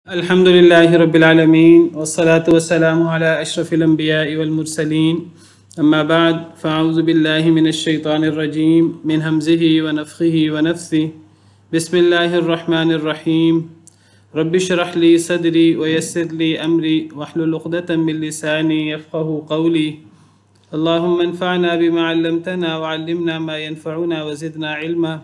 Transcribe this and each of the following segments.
الحمد لله رب العالمين والصلاة والسلام على أشرف الأنبياء والمرسلين أما بعد فأعوذ بالله من الشيطان الرجيم من همزه ونفخه ونفثه بسم الله الرحمن الرحيم رب اشرح لي صدري ويسر لي أمري واحلل عقدة من لساني يفقه قولي اللهم انفعنا بما علمتنا وعلمنا ما ينفعنا وزدنا علما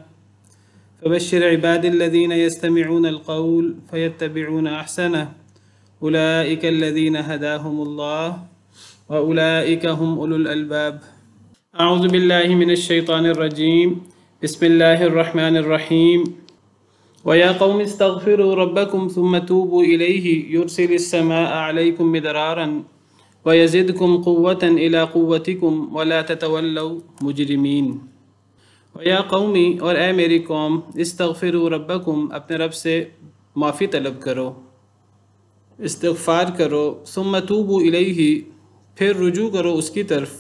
فبشر عباد الذين يستمعون القول فيتبعون أحسنه أولئك الذين هداهم الله وأولئك هم أولو الألباب أعوذ بالله من الشيطان الرجيم بسم الله الرحمن الرحيم ويا قوم استغفروا ربكم ثم توبوا إليه يرسل السماء عليكم مدرارا ويزدكم قوة إلى قوتكم ولا تتولوا مجرمين وَيَا قَوْمِ اور اے میری قوم استغفروا ربکم اپنے رب سے معافی طلب کرو، استغفار کرو، ثم توبوا الیہ پھر رجوع کرو اس کی طرف،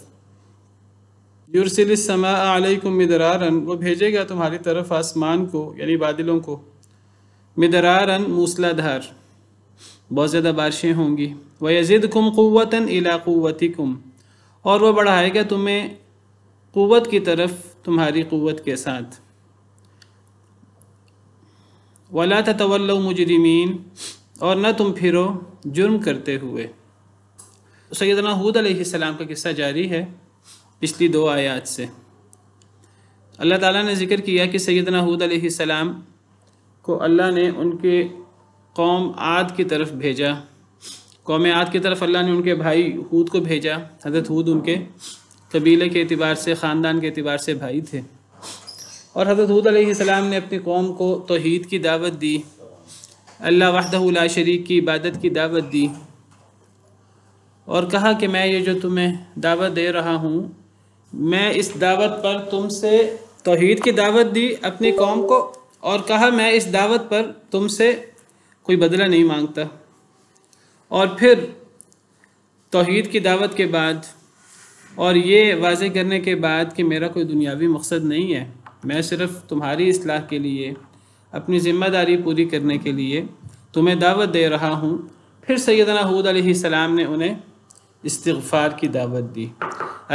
یرسل السماء علیکم مدرارا وہ بھیجے گا تمہاری طرف آسمان کو یعنی بادلوں کو، مدرارا موسلا دھار بہت زیادہ بارشیں ہوں گی، وَيَزِدْكُمْ قُوَّةً إِلَىٰ قُوَّتِكُمْ اور وہ بڑھائے گا تمہیں قوت کی طرف تمہاری قوت کے ساتھ، وَلَا تَتَوَلَّوْا مُجْرِمِينَ اور نہ تم پھرو جرم کرتے ہوئے۔ سیدنا ہود علیہ السلام کا قصہ جاری ہے پچھلی 2 آیات سے۔ اللہ تعالیٰ نے ذکر کیا کہ سیدنا ہود علیہ السلام کو اللہ نے ان کے قوم عاد کی طرف بھیجا، قوم عاد کی طرف اللہ نے ان کے بھائی ہود کو بھیجا۔ حضرت ہود ان کے قبیلے کے اعتبار سے، خاندان کے اعتبار سے بھائی تھے، اور حضرت ہود علیہ السلام نے اپنی قوم کو توحید کی دعوت دی، اللہ وحدہ لا شریک کی عبادت کی دعوت دی، اور کہا کہ میں یہ جو تمہیں دعوت دے رہا ہوں، میں اس دعوت پر تم سے توحید کی دعوت دی اپنی قوم کو، اور کہا میں اس دعوت پر تم سے کوئی بدلہ نہیں مانگتا، اور پھر توحید کی دعوت کے بعد اور یہ واضح کرنے کے بعد کہ میرا کوئی دنیاوی مقصد نہیں ہے، میں صرف تمہاری اصلاح کے لیے، اپنی ذمہ داری پوری کرنے کے لیے تمہیں دعوت دے رہا ہوں، پھر سیدنا ہود علیہ السلام نے انہیں استغفار کی دعوت دی،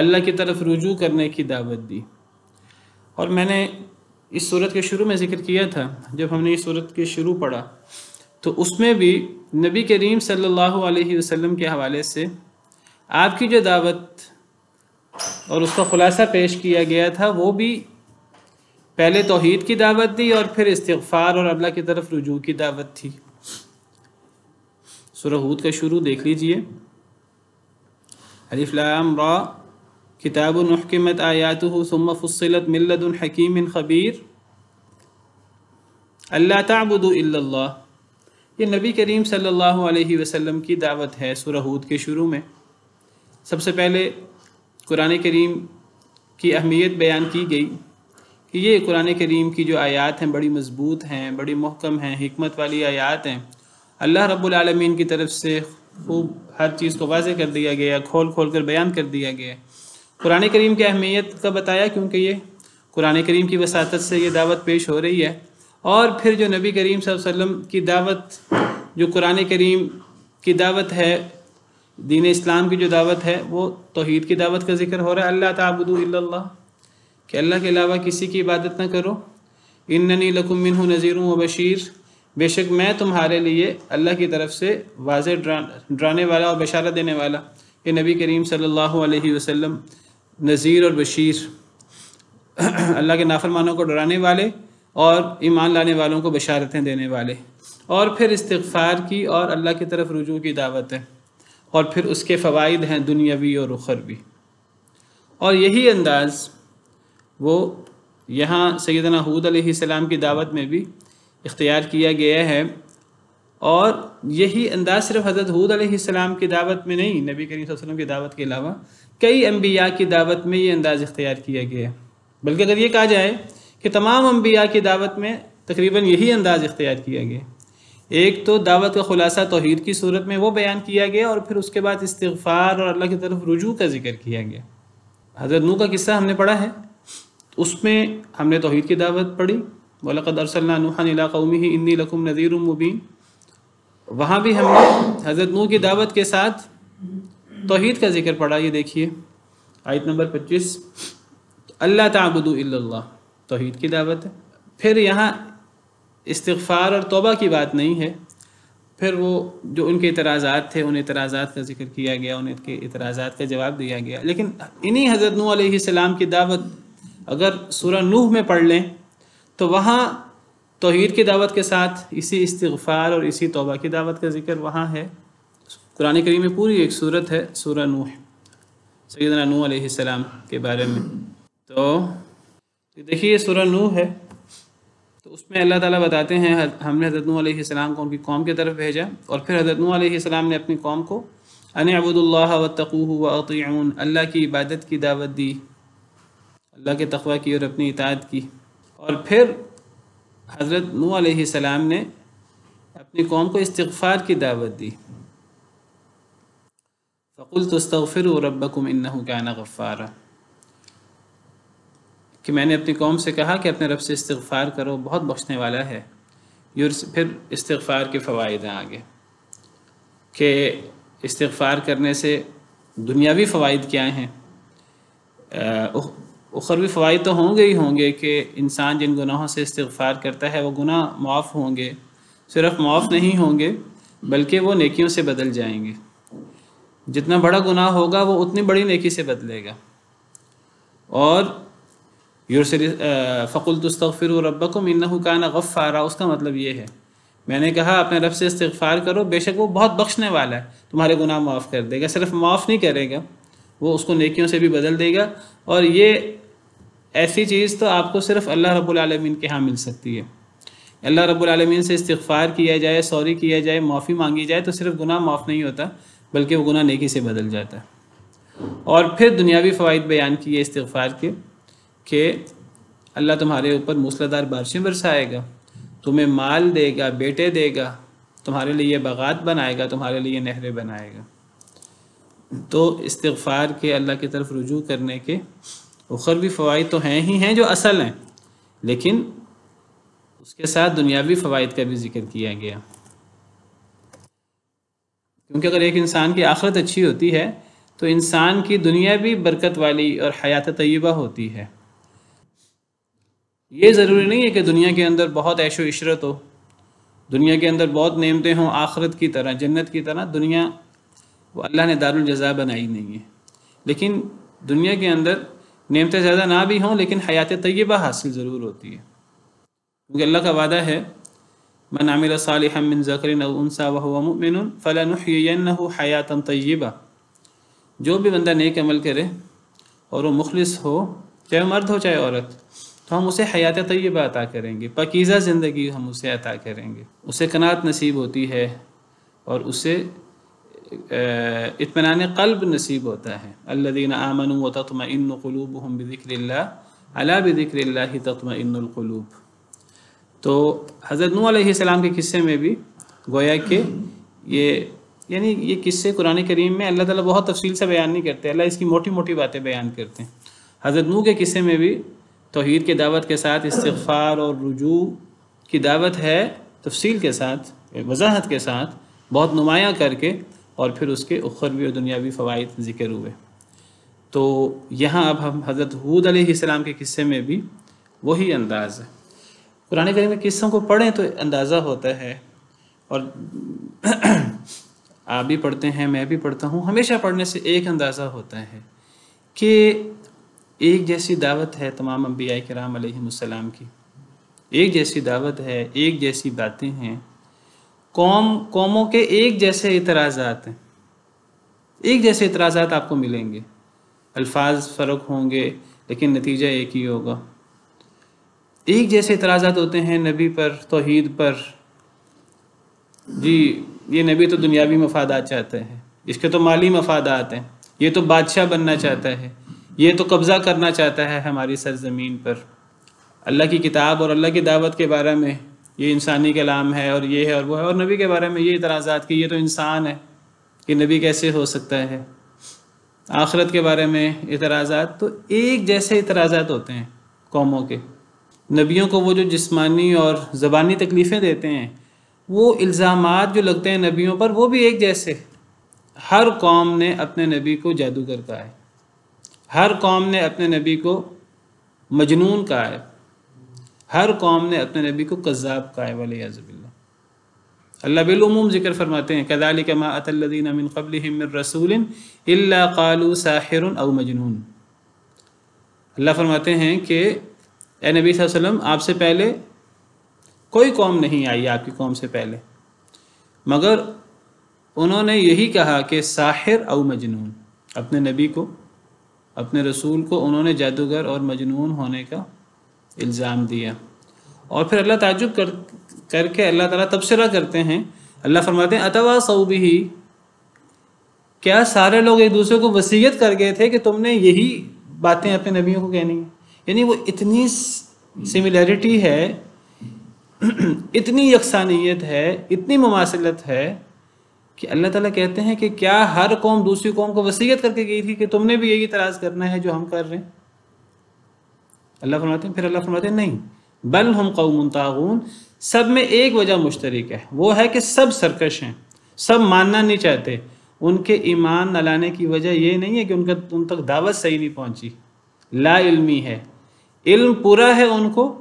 اللہ کی طرف رجوع کرنے کی دعوت دی۔ اور میں نے اس صورت کے شروع میں ذکر کیا تھا، جب ہم نے اس صورت کے شروع پڑھا تو اس میں بھی نبی کریم صلی اللہ علیہ وسلم کے حوالے سے آپ کی جو دعوت اور اس کا خلاصہ پیش کیا گیا تھا، وہ بھی پہلے توحید کی دعوت دی اور پھر استغفار اور اللہ کی طرف رجوع کی دعوت تھی۔ سورہ ہود کا شروع دیکھ لیجئے، الف لام را کتاب احکمت آیاتہ ثم فصلت من لدن حکیم خبیر اللہ تعبدوا الا اللہ، یہ نبی کریم صلی اللہ علیہ وسلم کی دعوت ہے۔ سورہ ہود کے شروع میں سب سے پہلے قرآن کریم کی اہمیت بیان کی گئی کہ یہ قرآن کریم کی جو آیات ہیں بڑی مضبوط ہیں، بڑی محکم ہیں، حکمت والی آیات ہیں، اللہ رب العالمین کی طرف سے خوب ہر چیز کو واضح کر دیا گیا، کھول کھول کر بیان کر دیا گیا۔ قرآن کریم کی اہمیت کا بتایا کیونکہ یہ قرآن کریم کی وساطت سے یہ دعوت پیش ہو رہی ہے، اور پھر جو نبی کریم صلی اللہ علیہ وسلم کی دعوت، جو قرآن کریم کی دعوت ہے، دین اسلام کی جو دعوت ہے، وہ توحید کی دعوت کا ذکر ہو رہا ہے، اللہ تعبدوا الا اللہ، کہ اللہ کے علاوہ کسی کی عبادت نہ کرو، اننی لکم منہ نذیر و بشیر، بے شک میں تمہارے لیے اللہ کی طرف سے واضح ڈرانے والا اور بشارت دینے والا، کہ نبی کریم صلی اللہ علیہ وسلم نذیر اور بشیر، اللہ کے نافرمانوں کو ڈرانے والے اور ایمان لانے والوں کو بشارتیں دینے والے۔ اور پھر استغفار کی اور اللہ کی طرف رجوع کی دعوت ہے، اور پھر اس کے فوائد ہیں دنیاوی اور اخروی، اور یہی انداز وہ یہاں سیدنا ہود علیہ السلام کی دعوت میں بھی اختیار کیا گیا ہے، اور یہی انداز صرف حضرت ہود علیہ السلام کی دعوت میں نہیں، نبی کریم صلی اللہ علیہ وسلم کی دعوت کے علاوہ کئی انبیاء کی دعوت میں یہ انداز اختیار کیا گیا ہے، بلکہ اگر یہ کہا جائے کہ تمام انبیاء کی دعوت میں تقریباً یہی انداز اختیار کیا گیا۔ ایک تو دعوت کا خلاصہ توحید کی صورت میں وہ بیان کیا گیا، اور پھر اس کے بعد استغفار اور اللہ کی طرف رجوع کا ذکر کیا گیا۔ حضرت نوح کا قصہ ہم نے پڑھا ہے، اس میں ہم نے توحید کی دعوت پڑھی، وَلَقَدْ أَرْسَلْنَا نُوحًا إِلَىٰ قَوْمِهِ إِنِّي لَكُمْ نَذِيرٌ مُّبِينٌ، وہاں بھی ہم نے حضرت نوح کی دعوت کے ساتھ توحید کا ذکر پڑھا. یہ دیکھیے آیت نمبر 25، اللہ تعبدوا الا اللہ، توحید کی دعوت ہے. پھر یہاں استغفار اور توبہ کی بات نہیں ہے، پھر وہ جو ان کے اعتراضات تھے ان اعتراضات کا ذکر کیا گیا، ان کے اعتراضات کا جواب دیا گیا. لیکن انہی حضرت نوح علیہ السلام کی دعوت اگر سورہ نوح میں پڑھ لیں تو وہاں توحید کی دعوت کے ساتھ اسی استغفار اور اسی توبہ کی دعوت کا ذکر وہاں ہے. قرآن کریم میں پوری ایک صورت ہے سورہ نوح، سیدنا نوح علیہ السلام کے بارے میں. تو دیکھیے یہ سورہ نوح ہے، تو اس میں اللہ تعالیٰ بتاتے ہیں ہم نے حضرت نوح علیہ السلام کو ان کی قوم کی طرف بھیجا، اور پھر حضرت نوح علیہ السلام نے اپنی قوم کو ان اعبدوا اللہ واتقوہ واطیعون، اللہ کی عبادت کی دعوت دی، اللہ کے تقوی کی اور اپنی اطاعت کی. اور پھر حضرت نوح علیہ السلام نے اپنی قوم کو استغفار کی دعوت دی. فقلت استغفروا ربکم انہ کان غفارا، کہ میں نے اپنی قوم سے کہا کہ اپنے رب سے استغفار کرو، بہت بخشنے والا ہے. پھر استغفار کے فوائد ہیں آگے کہ استغفار کرنے سے دنیاوی فوائد کیا ہیں. اخروی فوائد تو ہوں گے ہی ہوں گے کہ انسان جن گناہوں سے استغفار کرتا ہے وہ گناہ معاف ہوں گے، صرف معاف نہیں ہوں گے بلکہ وہ نیکیوں سے بدل جائیں گے. جتنا بڑا گناہ ہوگا وہ اتنی بڑی نیکی سے بدلے گا. اور فقلت استغفروا ربکم انہ کان غفارا، اس کا مطلب یہ ہے میں نے کہا اپنے رب سے استغفار کرو، بے شک وہ بہت بخشنے والا ہے، تمہارے گناہ معاف کر دے گا. صرف معاف نہیں کرے گا، وہ اس کو نیکیوں سے بھی بدل دے گا. اور یہ ایسی چیز تو آپ کو صرف اللہ رب العالمین کے ہاں مل سکتی ہے. اللہ رب العالمین سے استغفار کیا جائے، سوری کیا جائے، معافی مانگی جائے تو صرف گناہ معاف نہیں ہوتا بلکہ وہ گناہ نیکی سے بدل جاتا ہے. اور پھر دنیاوی فوائد بیان کیے استغفار کے کہ اللہ تمہارے اوپر موسلادھار بارشیں برسائے گا، تمہیں مال دے گا، بیٹے دے گا، تمہارے لیے باغات بنائے گا، تمہارے لیے نہریں بنائے گا. تو استغفار کے اللہ کی طرف رجوع کرنے کے اخروی فوائد تو ہیں ہی ہیں جو اصل ہیں، لیکن اس کے ساتھ دنیاوی فوائد کا بھی ذکر کیا گیا. کیونکہ اگر ایک انسان کی آخرت اچھی ہوتی ہے تو انسان کی دنیا بھی برکت والی اور حیات طیبہ ہوتی ہے. یہ ضروری نہیں ہے کہ دنیا کے اندر بہت عیش و عشرت ہو، دنیا کے اندر بہت نعمتیں ہوں، آخرت کی طرح، جنت کی طرح. دنیا وہ اللہ نے دار الجزاء بنائی نہیں ہے، لیکن دنیا کے اندر نعمتیں زیادہ نہ بھی ہوں لیکن حیات طیبہ حاصل ضرور ہوتی ہے. کیونکہ اللہ کا وعدہ ہے من عمل صالحا من ذکر او انثی وهو مؤمن فلنحيينه حیاتا طیبہ، جو بھی بندہ نیک عمل کرے اور وہ مخلص ہو، چاہے مرد ہو چاہے عورت، تو ہم اسے حیات طیبہ عطا کریں گے، پاکیزہ زندگی ہم اسے عطا کریں گے. اسے قناعت نصیب ہوتی ہے اور اسے اطمینان قلب نصیب ہوتا ہے. الذین آمنوا وتطمئن قلوبهم بذکر اللہ الا بذکر اللہ تطمئن القلوب. تو حضرت نوح علیہ السلام کے قصے میں بھی گویا کہ یہ قصے قرآن کریم میں اللہ تعالیٰ بہت تفصیل سے بیان نہیں کرتے، اللہ اس کی موٹی موٹی باتیں بیان کرتے ہیں. حضرت نوح کے قصے میں بھی توحید کی دعوت کے ساتھ استغفار اور رجوع کی دعوت ہے، تفصیل کے ساتھ، وضاحت کے ساتھ، بہت نمایاں کر کے، اور پھر اس کے اخروی اور دنیاوی فوائد ذکر ہوئے. تو یہاں اب ہم حضرت ہود علیہ السلام کے قصے میں بھی وہی انداز ہے. قرآن کریم میں قصوں کو پڑھیں تو اندازہ ہوتا ہے، اور آپ بھی پڑھتے ہیں، میں بھی پڑھتا ہوں، ہمیشہ پڑھنے سے ایک اندازہ ہوتا ہے کہ ایک جیسی دعوت ہے تمام انبیاء کرام علیہم السلام کی، ایک جیسی دعوت ہے، ایک جیسی باتیں ہیں، قوموں کے ایک جیسے اعتراضات ہیں، ایک جیسے اعتراضات آپ کو ملیں گے، الفاظ فرق ہوں گے لیکن نتیجہ ایک ہی ہوگا. ایک جیسے اعتراضات ہوتے ہیں نبی پر، توحید پر. جی یہ نبی تو دنیاوی مفادات چاہتا ہے، اس کے تو مالی مفادات ہیں، یہ تو بادشاہ بننا چاہتا ہے، یہ تو قبضہ کرنا چاہتا ہے ہماری سرزمین پر. اللہ کی کتاب اور اللہ کی دعوت کے بارے میں یہ انسانی کلام ہے اور یہ ہے اور وہ ہے، اور نبی کے بارے میں یہ اعتراضات کہ یہ تو انسان ہے، کہ نبی کیسے ہو سکتا ہے. آخرت کے بارے میں اعتراضات، تو ایک جیسے اعتراضات ہوتے ہیں قوموں کے. نبیوں کو وہ جو جسمانی اور زبانی تکلیفیں دیتے ہیں وہ الزامات جو لگتے ہیں نبیوں پر وہ بھی ایک جیسے. ہر قوم نے اپنے نبی کو جادوگر کہا ہے، ہر قوم نے اپنے نبی کو مجنون کہا ہے، ہر قوم نے اپنے نبی کو کذاب کہا ہے والعیاذ باللہ. اللہ بالعموم ذکر فرماتے ہیں کذالک ما اتی الذین من قبلہم من رسول الا قالوا ساحر او مجنون. اللہ فرماتے ہیں کہ اے نبی صلی اللہ علیہ وسلم، آپ سے پہلے کوئی قوم نہیں آئی، آپ کی قوم سے پہلے، مگر انہوں نے یہی کہا کہ ساحر او مجنون. اپنے نبی کو، اپنے رسول کو انہوں نے جادوگر اور مجنون ہونے کا الزام دیا. اور پھر اللہ تعجب کر کے اللہ تعالیٰ تبصرہ کرتے ہیں. اللہ فرماتے ہیں اتواصوا بہ، کیا سارے لوگ ایک دوسرے کو وصیت کر گئے تھے کہ تم نے یہی باتیں اپنے نبیوں کو کہنی ہیں؟ یعنی وہ اتنی سملیرٹی ہے، اتنی یکسانیت ہے، اتنی مماثلت ہے کہ اللہ تعالیٰ کہتے ہیں کہ کیا ہر قوم دوسری قوم کو وصیت کر کے گئی تھی کہ تم نے بھی یہی اعتراض کرنا ہے جو ہم کر رہے ہیں؟ اللہ فرماتے ہیں نہیں، بل ہم قوم طاغون، سب میں ایک وجہ مشترک ہے، وہ ہے کہ سب سرکش ہیں، سب ماننا نہیں چاہتے. ان کے ایمان نہ لانے کی وجہ یہ نہیں ہے کہ ان تک دعوت صحیح نہیں پہنچی، لا علمی ہے، علم پورا ہے، ان کو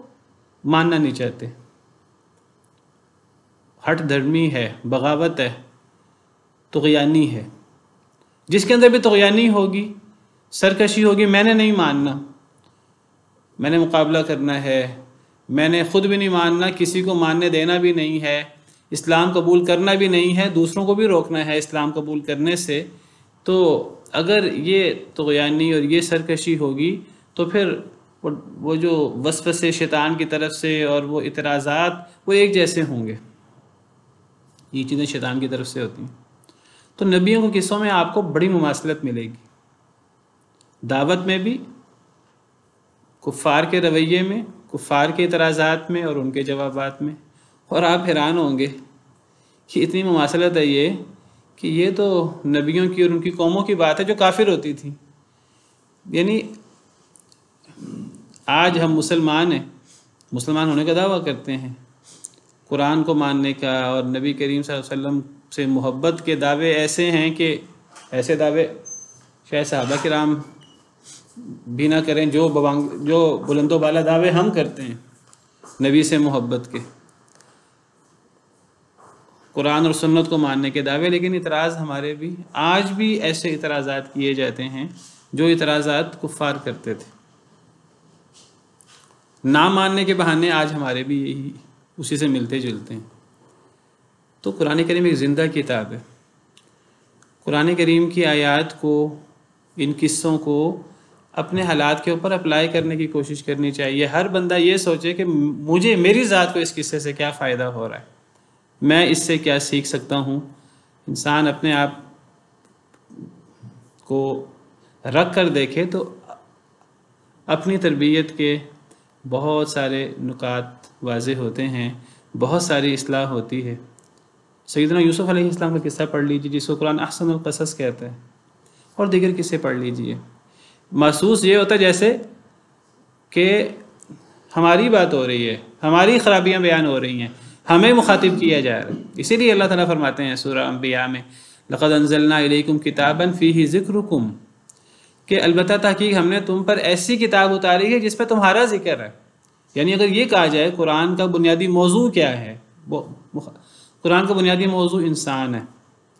ماننا نہیں چاہتے. ہٹ دھرمی ہے، بغاوت ہے، طغیانی ہے. جس کے اندر بھی طغیانی ہوگی، سرکشی ہوگی، میں نے نہیں ماننا، میں نے مقابلہ کرنا ہے، میں نے خود بھی نہیں ماننا، کسی کو ماننے دینا بھی نہیں ہے، اسلام قبول کرنا بھی نہیں ہے، دوسروں کو بھی روکنا ہے اسلام قبول کرنے سے. تو اگر یہ طغیانی اور یہ سرکشی ہوگی تو پھر وہ جو وسوسے شیطان کی طرف سے اور وہ اعتراضات وہ ایک جیسے ہوں گے. یہ چیزیں شیطان کی طرف سے ہوتی ہیں. تو نبیوں کے قصوں میں آپ کو بڑی مماثلت ملے گی، دعوت میں بھی، کفار کے رویے میں، کفار کے اعتراضات میں اور ان کے جوابات میں. اور آپ حیران ہوں گے کہ اتنی مماثلت ہے یہ کہ یہ تو نبیوں کی اور ان کی قوموں کی بات ہے جو کافر ہوتی تھی. یعنی آج ہم مسلمان ہیں، مسلمان ہونے کا دعویٰ کرتے ہیں، قرآن کو ماننے کا اور نبی کریم صلی اللہ علیہ وسلم سے محبت کے دعوے ایسے ہیں کہ ایسے دعوے شاید صحابہ کرام بھی نہ کریں جو بلند و بالا دعوے ہم کرتے ہیں نبی سے محبت کے، قرآن اور سنت کو ماننے کے دعوے. لیکن اعتراض ہمارے بھی آج بھی ایسے اعتراضات کیے جاتے ہیں جو اعتراضات کفار کرتے تھے. نہ ماننے کے بہانے آج ہمارے بھی یہی اسی سے ملتے جلتے ہیں. تو قرآن کریم ایک زندہ کتاب ہے. قرآن کریم کی آیات کو، ان قصوں کو اپنے حالات کے اوپر اپلائی کرنے کی کوشش کرنی چاہیے. ہر بندہ یہ سوچے کہ میری ذات کو اس قصے سے کیا فائدہ ہو رہا ہے، میں اس سے کیا سیکھ سکتا ہوں. انسان اپنے آپ کو رکھ کر دیکھے تو اپنی تربیت کے بہت سارے نکات واضح ہوتے ہیں، بہت ساری اصلاح ہوتی ہے. سیدنا یوسف علیہ السلام کا قصہ پڑھ لیجیے جس کو قرآن احسن القصص کہتا ہے، اور دیگر قصے پڑھ لیجیے. محسوس یہ ہوتا ہے جیسے کہ ہماری بات ہو رہی ہے، ہماری خرابیاں بیان ہو رہی ہیں، ہمیں مخاطب کیا جا رہا ہے. اسی لیے اللہ تعالیٰ فرماتے ہیں سورہ انبیاء میں لقد انزلنا الیکم کتابا فیہ ذکرکم، کہ البتہ تحقیق ہم نے تم پر ایسی کتاب اتاری ہے جس پہ تمہارا ذکر ہے. یعنی اگر یہ کہا جائے قرآن کا بنیادی موضوع کیا ہے، قرآن کا بنیادی موضوع انسان ہے،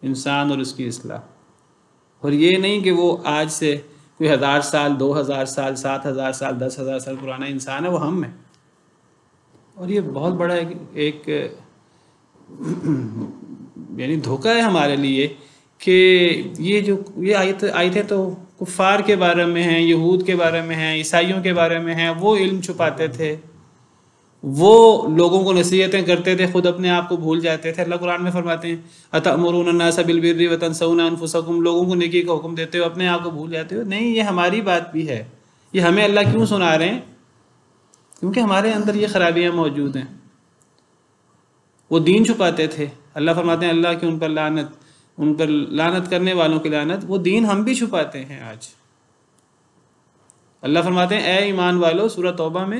انسان اور اس کی اصلاح. اور یہ نہیں کہ وہ آج سے کوئی 1000 سال، 2000 سال، 7000 سال، 10,000 سال پرانا انسان ہے، وہ ہم ہیں. اور یہ بہت بڑا ایک یعنی دھوکہ ہے ہمارے لیے کہ یہ آیتیں تو کفار کے بارے میں ہیں، یہود کے بارے میں ہیں، عیسائیوں کے بارے میں ہیں. وہ علم چھپاتے تھے، وہ لوگوں کو نصیحتیں کرتے تھے، خود اپنے آپ کو بھول جاتے تھے. اللہ قرآن میں فرماتے ہیں اتأمرون الناس بالبر وتنسون انفسکم، لوگوں کو نیکی کا حکم دیتے ہو، اپنے آپ کو بھول جاتے ہو. نہیں، یہ ہماری بات بھی ہے. یہ ہمیں اللہ کیوں سنا رہے ہیں؟ کیونکہ ہمارے اندر یہ خرابیاں موجود ہیں. وہ دین چھپاتے تھے. اللہ فرماتے ہیں اللہ کی ان پر لعنت کرنے والوں کی لعنت. وہ دین ہم بھی چھپاتے ہیں آج. اللہ فرماتے ہیں اے ایمان والو، سورہ توبہ میں،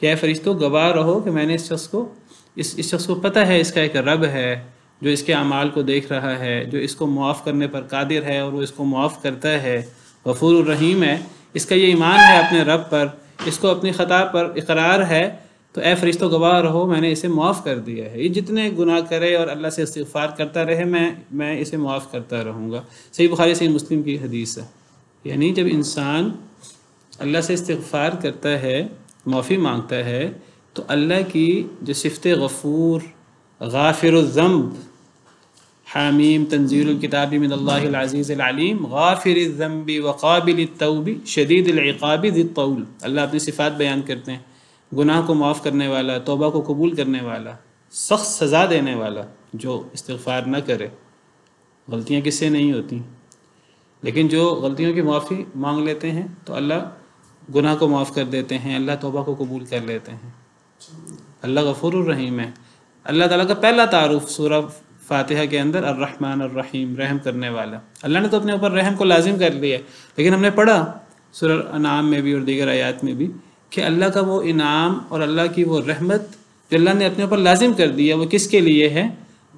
کہ اے فرشتوں گواہ رہو کہ میں نے اس شخص کو پتہ ہے اس کا ایک رب ہے جو اس کے اعمال کو دیکھ رہا ہے، جو اس کو معاف کرنے پر قادر ہے اور وہ اس کو معاف کرتا ہے، غفور الرحیم ہے، اس کا یہ ایمان ہے اپنے رب پر، اس کو اپنی خطا پر اقرار ہے، تو اے فرشتوں گواہ رہو میں نے اسے معاف کر دیا ہے، یہ جتنے گناہ کرے اور اللہ سے استغفار کرتا رہے میں اسے معاف کرتا رہوں گا۔ صحیح بخاری صحیح مسلم کی حدیث ہے۔ یعنی جب انسان اللہ سے استغفار کرتا ہے، معافی مانگتا ہے، تو اللہ کی جو صفت غفور، غافر الذنب، حامیم تنزیل الکتاب من اللہ العزیز العلیم، غافر الذنب وقابل التوب شدید العقاب ذی الطول، اللہ اپنی صفات بیان کرتے ہیں، گناہ کو معاف کرنے والا، توبہ کو قبول کرنے والا، سخت سزا دینے والا جو استغفار نہ کرے۔ غلطیاں کس سے نہیں ہوتی، لیکن جو غلطیوں کی معافی مانگ لیتے ہیں تو اللہ گناہ کو معاف کر دیتے ہیں، اللہ توبہ کو قبول کر لیتے ہیں۔ اللہ غفور الرحیم ہے۔ اللہ تعالیٰ کا پہلا تعارف سورہ فاتحہ کے اندر الرحمن الرحیم، رحم کرنے والا۔ اللہ نے تو اپنے اوپر رحم کو لازم کر لیا ہے، لیکن ہم نے پڑھا سورہ انعام میں بھی اور دیگر آیات میں بھی کہ اللہ کا وہ انعام اور اللہ کی وہ رحمت جو اللہ نے اپنے اوپر لازم کر دی ہے، وہ کس کے لیے ہے؟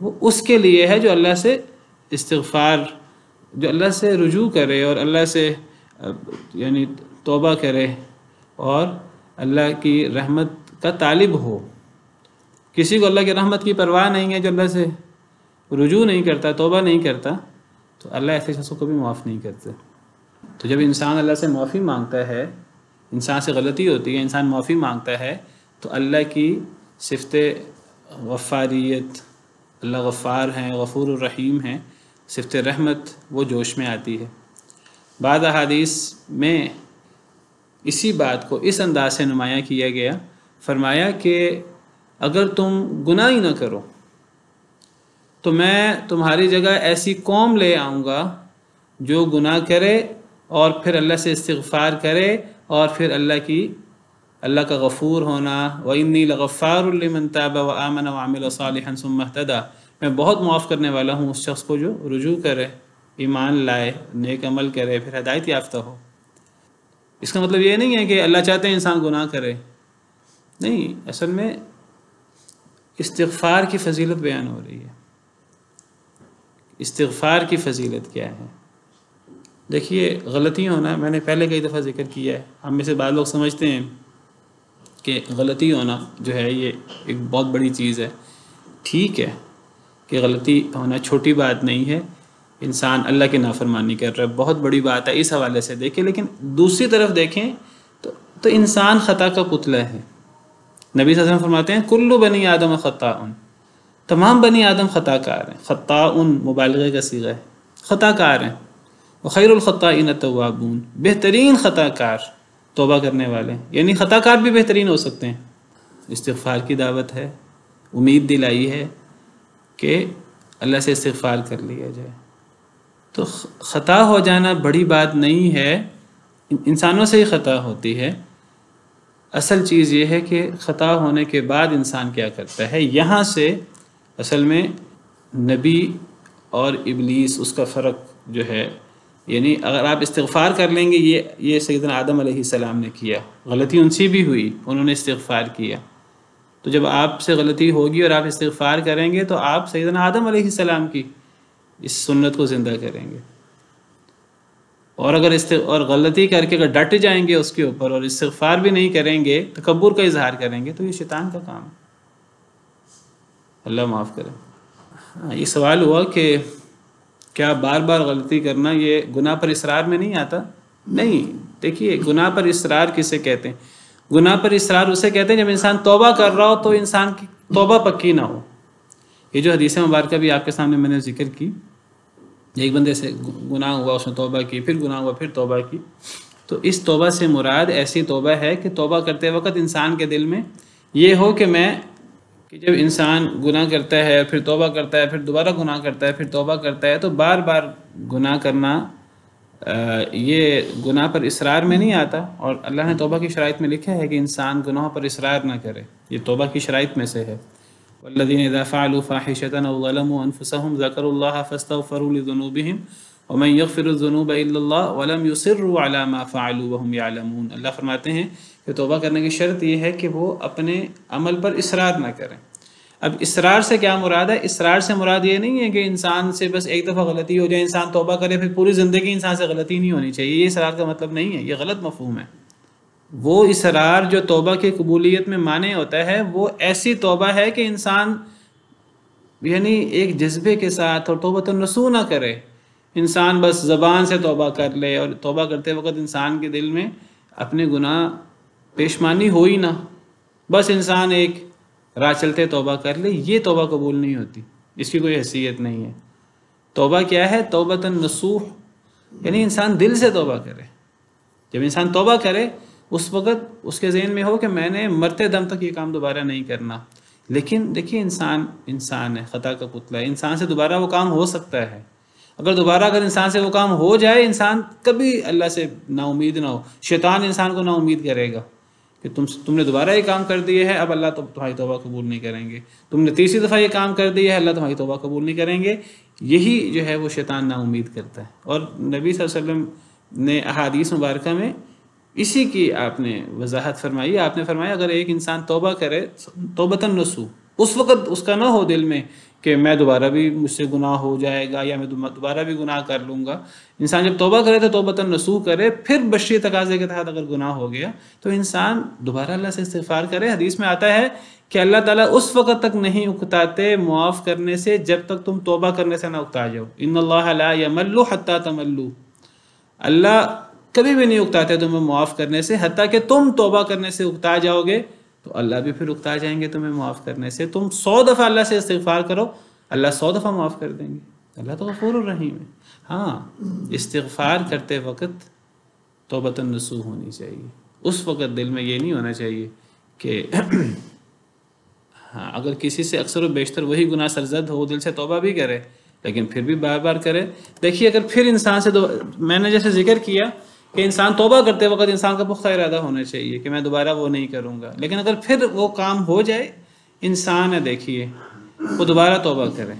وہ اس کے لیے ہے جو اللہ سے استغفار، جو اللہ سے رجوع کرے اور اللہ سے یعنی توبہ کرے اور اللہ کی رحمت کا طالب ہو۔ کسی کو اللہ کی رحمت کی پرواہ نہیں ہے، جو اللہ سے رجوع نہیں کرتا، توبہ نہیں کرتا، تو اللہ ایسے شخصوں کو بھی معاف نہیں کرتے۔ تو جب انسان اللہ سے معافی مانگتا ہے، انسان سے غلطی ہوتی ہے، انسان معافی مانگتا ہے، تو اللہ کی صفت غفاریت، اللہ غفار ہیں، غفور الرحیم ہیں، صفت رحمت وہ جوش میں آتی ہے۔ بعض احادیث میں اسی بات کو اس انداز سے نمایاں کیا گیا، فرمایا کہ اگر تم گناہ ہی نہ کرو تو میں تمہاری جگہ ایسی قوم لے آؤں گا جو گناہ کرے اور پھر اللہ سے استغفار کرے اور پھر اللہ کا غفور ہونا، وَإِنِّي لَغَفَّارٌ لِمَن تَابَ وَآمَنَ وَعَمِلَ صَالِحًا ثُمَّ اهْتَدَىٰ، میں بہت معاف کرنے والا ہوں اس شخص کو جو رجوع کرے، ایمان لائے، نیک عمل کرے، پھر ہدایت یافتہ ہو۔ اس کا مطلب یہ نہیں ہے کہ اللہ چاہتے ہیں انسان گناہ کرے، نہیں، اصل میں استغفار کی فضیلت بیان ہو رہی ہے۔ استغفار کی فضیلت کیا ہے؟ دیکھیے، غلطی ہونا میں نے پہلے کئی دفعہ ذکر کیا ہے، ہم میں سے بعض لوگ سمجھتے ہیں کہ غلطی ہونا جو ہے یہ ایک بہت بڑی چیز ہے۔ ٹھیک ہے کہ غلطی ہونا چھوٹی بات نہیں ہے، انسان اللہ کی نافرمانی کر رہا ہے، بہت بڑی بات ہے اس حوالے سے دیکھیں، لیکن دوسری طرف دیکھیں تو انسان خطا کا پتلا ہے۔ نبی صلی اللہ علیہ وسلم فرماتے ہیں کل بنی آدم خطاء، تمام بنی آدم خطا کار ہیں۔ خطاء مبالغے کا صیغہ ہے، خطا کار ہیں۔ وخیر الخطائین التوابون، بہترین خطا کار توبہ کرنے والے، یعنی خطا کار بھی بہترین ہو سکتے ہیں۔ استغفار کی دعوت ہے، امید دلائی ہے کہ اللہ سے استغفار کر لیا جائے۔ تو خطا ہو جانا بڑی بات نہیں ہے، انسانوں سے ہی خطا ہوتی ہے۔ اصل چیز یہ ہے کہ خطا ہونے کے بعد انسان کیا کرتا ہے۔ یہاں سے اصل میں نبی اور ابلیس اس کا فرق جو ہے، یعنی اگر آپ استغفار کر لیں گے، یہ سیدنا آدم علیہ السلام نے کیا، غلطی ان سے بھی ہوئی، انہوں نے استغفار کیا، تو جب آپ سے غلطی ہوگی اور آپ استغفار کریں گے تو آپ سیدنا آدم علیہ السلام کی اس سنت کو زندہ کریں گے۔ اور اگر اور غلطی کر کے اگر ڈٹ جائیں گے اس کے اوپر اور استغفار بھی نہیں کریں گے، تکبر کا اظہار کریں گے، تو یہ شیطان کا کام ہے، اللہ معاف کرے۔ یہ سوال ہوا کہ کیا بار بار غلطی کرنا یہ گناہ پر اصرار میں نہیں آتا؟ نہیں، دیکھیے گناہ پر اصرار کسے کہتے ہیں؟ گناہ پر اصرار اسے کہتے ہیں جب انسان توبہ کر رہا ہو تو انسان کی توبہ پکی نہ ہو۔ یہ جو حدیث مبارکہ بھی آپ کے سامنے میں نے ذکر کی، ایک بندے سے گناہ ہوا، اس نے توبہ کی، پھر گناہ ہوا، پھر توبہ کی، تو اس توبہ سے مراد ایسی توبہ ہے کہ توبہ کرتے وقت انسان کے دل میں یہ ہو کہ جب انسان گناہ کرتا ہے، پھر توبہ کرتا ہے، پھر دوبارہ گناہ کرتا ہے، پھر توبہ کرتا ہے، تو بار بار گناہ کرنا یہ گناہ پر اصرار میں نہیں آتا، اور اللہ نے توبہ کی شرائط میں لکھا ہے کہ انسان گناہوں پر اصرار نہ کرے، یہ توبہ کی شرائط میں سے ہے۔ والذین اذا فعلوا فاحشة او ظلموا انفسهم ذکروا اللہ فاستغفروا لذنوبهم ومن یغفر الذنوب الا اللہ ولم یصروا علی ما فعلوا وهم یعلمون۔ اللہ فرماتے ہیں کہ توبہ کرنے کی شرط یہ ہے کہ وہ اپنے عمل پر اصرار نہ کریں۔ اب اصرار سے کیا مراد ہے؟ اصرار سے مراد یہ نہیں ہے کہ انسان سے بس ایک دفعہ غلطی ہو جائے، انسان توبہ کرے پھر پوری زندگی انسان سے غلطی نہیں ہونی چاہیے، یہ اصرار کا مطلب نہیں ہے، یہ غلط مفہوم ہے۔ وہ اصرار جو توبہ کی قبولیت میں معنی ہوتا ہے وہ ایسی توبہ ہے کہ انسان یعنی ایک جذبے کے ساتھ اور توبۃ النصوح نہ کرے، انسان بس زبان سے توبہ کر لے اور توبہ کرتے وقت انسان کے دل میں اپنے گناہ پیشمانی ہو ہی نہ، بس انسان ایک راہ چلتے توبہ کر لے، یہ توبہ قبول نہیں ہوتی، اس کی کوئی حیثیت نہیں ہے۔ توبہ کیا ہے؟ توبۃ النصوح، یعنی انسان دل سے توبہ کرے۔ جب انسان توبہ کرے اس وقت اس کے ذہن میں ہو کہ میں نے مرتے دم تک یہ کام دوبارہ نہیں کرنا۔ لیکن دیکھیے انسان ہے، خطا کا پتلا ہے، انسان سے دوبارہ وہ کام ہو سکتا ہے۔ اگر انسان سے وہ کام ہو جائے، انسان کبھی اللہ سے نا امید نہ ہو، شیطان انسان کو نا امید کرے گا کہ تم نے دوبارہ یہ کام کر دیا ہے، اب اللہ تمہاری توبہ قبول نہیں کریں گے، تم نے تیسری دفعہ یہ کام کر دیا ہے، اللہ تمہاری توبہ قبول نہیں کریں گے۔ یہی جو ہے وہ شیطان نا امید کرتا ہے۔ اور نبی صلی اللہ علیہ وسلم نے احادیث مبارکہ میں اسی کی آپ نے وضاحت فرمائی۔ آپ نے فرمایا اگر ایک انسان توبہ کرے توبۃ النصوح، اس وقت اس کا نہ ہو دل میں کہ میں دوبارہ بھی مجھ سے گناہ ہو جائے گا یا میں دوبارہ بھی گناہ کر لوں گا۔ انسان جب توبہ کرے تو توبۃ النصوح کرے، پھر بشری تقاضے کے تحت اگر گناہ ہو گیا تو انسان دوبارہ اللہ سے استغفار کرے۔ حدیث میں آتا ہے کہ اللہ تعالیٰ اس وقت تک نہیں اکتاتے معاف کرنے سے جب تک تم توبہ کرنے سے نہ اکتا جاؤ۔ ان اللہ لا یمل حتی تملوا، اللہ کبھی بھی نہیں اکتاتے تمہیں معاف کرنے سے حتیٰ کہ تم توبہ کرنے سے اکتا جاؤ گے تو اللہ بھی پھر اکتا جائیں گے تمہیں معاف کرنے سے۔ تم 100 دفعہ اللہ سے استغفار کرو، اللہ 100 دفعہ معاف کر دیں گے۔ اللہ تو غفور الرحیم ہے۔ ہاں، استغفار کرتے وقت توبۃ النصوح ہونی چاہیے، اس وقت دل میں یہ نہیں ہونا چاہیے کہ ہاں اگر کسی سے اکثر و بیشتر وہی گناہ سرزد ہو، دل سے توبہ بھی کرے لیکن پھر بھی بار بار کرے۔ دیکھیے اگر پھر انسان سے میں نے جیسے ذکر کیا کہ انسان توبہ کرتے وقت انسان کا پختہ ارادہ ہونا چاہیے کہ میں دوبارہ وہ نہیں کروں گا، لیکن اگر پھر وہ کام ہو جائے، انسان ہے دیکھیے وہ دوبارہ توبہ کرے،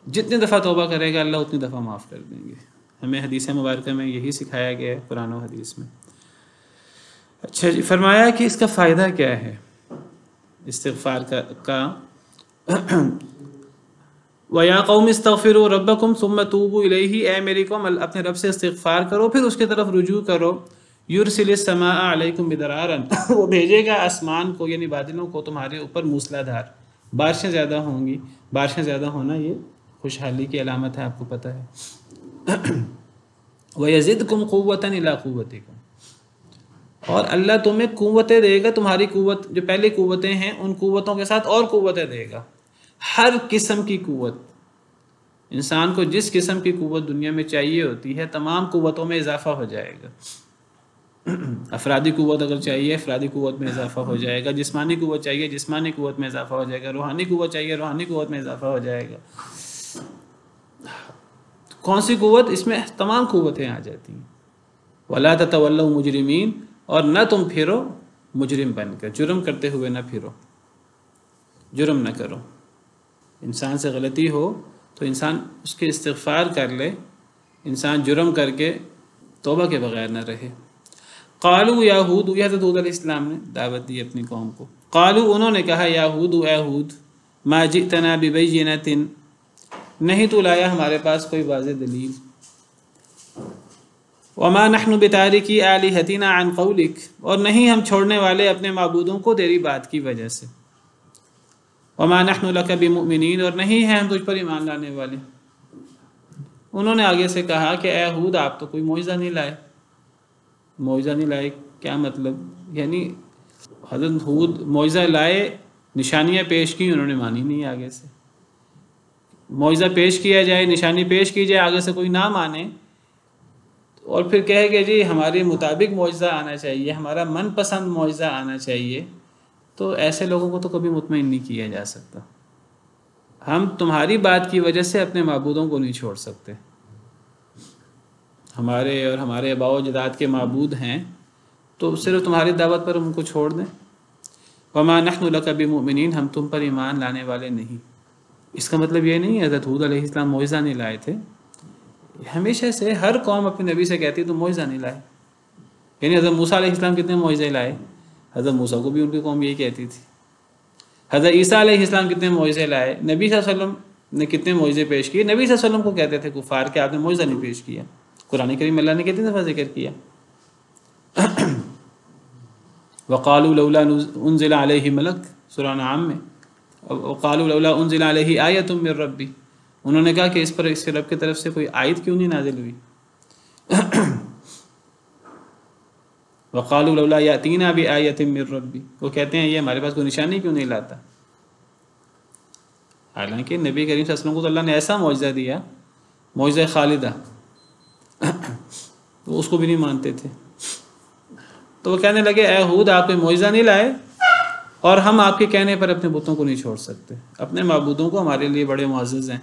جتنی دفعہ توبہ کرے گا اللہ اتنی دفعہ معاف کر دیں گے۔ ہمیں حدیث مبارکہ میں یہی سکھایا گیا ہے، قرآن و حدیث میں۔ اچھا جی، فرمایا کہ اس کا فائدہ کیا ہے استغفار کا وَيَا قَوْمِ اسْتَغْفِرُوا رَبَّكُمْ ثُمَّ تُوبُوا إِلَيْهِ، اے میری قوم اپنے رب سے استغفار کرو پھر اس کی طرف رجوع کرو۔ يُرْسِلِ السَّمَاءَ عَلَيْكُمْ مِدْرَارًا، وہ بھیجے گا آسمان کو یعنی بادلوں کو تمہارے اوپر موسلا دھار، بارشیں زیادہ ہوں گی۔ بارشیں زیادہ ہونا یہ خوشحالی کی علامت ہے، آپ کو پتہ ہے۔ وَيَزِدْكُمْ قُوَّةً إِلَىٰ قُوَّتِكُمْ، اور اللہ تمہیں قوتیں دے گا، تمہاری قوت جو پہلی قوتیں ہیں ان قوتوں کے ساتھ اور قوتیں دے گا، ہر قسم کی قوت۔ انسان کو جس قسم کی قوت دنیا میں چاہیے ہوتی ہے تمام قوتوں میں اضافہ ہو جائے گا۔ افرادی قوت اگر چاہیے افرادی قوت میں اضافہ ہو جائے گا، جسمانی قوت چاہیے جسمانی قوت میں اضافہ ہو جائے گا، روحانی قوت چاہیے روحانی قوت میں اضافہ ہو جائے گا۔ کون سی قوت؟ اس میں تمام قوتیں آ جاتی ہیں۔ وَلَا تَتَوَلَّوْا مُجْرِمِينَ، اور نہ تم پھرو مجرم بن کر، جرم کرتے ہوئے نہ پھرو، جرم نہ کرو۔ انسان سے غلطی ہو تو انسان اس کے استغفار کر لے، انسان جرم کر کے توبہ کے بغیر نہ رہے۔ قالوا یا ہود، یہ حضرت ہود علیہ السلام نے دعوت دی اپنی قوم کو۔ قالوا، انہوں نے کہا، یا ہود اے ہود، ما جئتنا ببینۃ، نہیں تو لایا ہمارے پاس کوئی واضح دلیل۔ وما نحن بتارکی آلہتنا عن قولک، اور نہیں ہم چھوڑنے والے اپنے معبودوں کو تیری بات کی وجہ سے۔ وما نحن لک بمؤمنین، اور نہیں ہیں ہم تجھ پر ایمان لانے والے۔ انہوں نے آگے سے کہا کہ اے ہود آپ تو کوئی معجزہ نہیں لائے۔ معجزہ نہیں لائے کیا مطلب؟ یعنی حضرت ہود معجزہ لائے، نشانیاں پیش کی، انہوں نے مانی نہیں۔ آگے سے معجزہ پیش کیا جائے، نشانی پیش کی جائے، آگے سے کوئی نہ مانے اور پھر کہے کہ جی ہمارے مطابق معجزہ آنا چاہیے، ہمارا من پسند معجزہ آنا چاہیے، تو ایسے لوگوں کو تو کبھی مطمئن نہیں کیا جا سکتا۔ ہم تمہاری بات کی وجہ سے اپنے معبودوں کو نہیں چھوڑ سکتے۔ ہمارے اور ہمارے آباء و اجداد کے معبود ہیں تو صرف تمہاری دعوت پر ہم ان کو چھوڑ دیں؟ وما نحن لک بمؤمنین، ہم تم پر ایمان لانے والے نہیں۔ اس کا مطلب یہ نہیں ہے حضرت ہود علیہ السلام معجزہ نہیں لائے تھے۔ ہمیشہ سے ہر قوم اپنے نبی سے کہتی تو معجزہ نہیں لائے، یعنی حضرت موسیٰ علیہ السلام کتنے معجزے لائے؟ حضرت موسیٰ کو بھی ان کی قوم یہی کہتی تھی. حضرت عیسیٰ علیہ السلام کتنے معجزے لائے؟ نبی صلی اللہ علیہ وسلم نے کتنے معجزے پیش کیے؟ نبی صلی اللہ علیہ وسلم کو کہتے تھے کفار کہ آپ نے معجزہ نہیں پیش کیا. قرآن کریم اللہ نے کتنی دفعہ ذکر کیا. وقالوا لولا انزل علیہ ملک، سورہ انعام میں، وقالوا لولا انزل علیہ آیۃ من ربی، انہوں نے کہا کہ اس پر اس کے رب کی طرف سے کوئی آیت کیوں نہیں نازل ہوئی. وقالوا لولا یاتینا بآیۃ من ربی، وہ کہتے ہیں یہ ہمارے پاس کوئی نشانی کیوں نہیں لاتا. حالانکہ نبی کریم صلی اللہ علیہ وسلم کو تو اللہ نے ایسا معجزہ دیا، معجزہ خالدہ، وہ اس کو بھی نہیں مانتے تھے. تو وہ کہنے لگے اے ہود آپ کوئی معجزہ نہیں لائے اور ہم آپ کے کہنے پر اپنے بتوں کو نہیں چھوڑ سکتے. اپنے معبودوں کو ہمارے لیے بڑے معزز ہیں،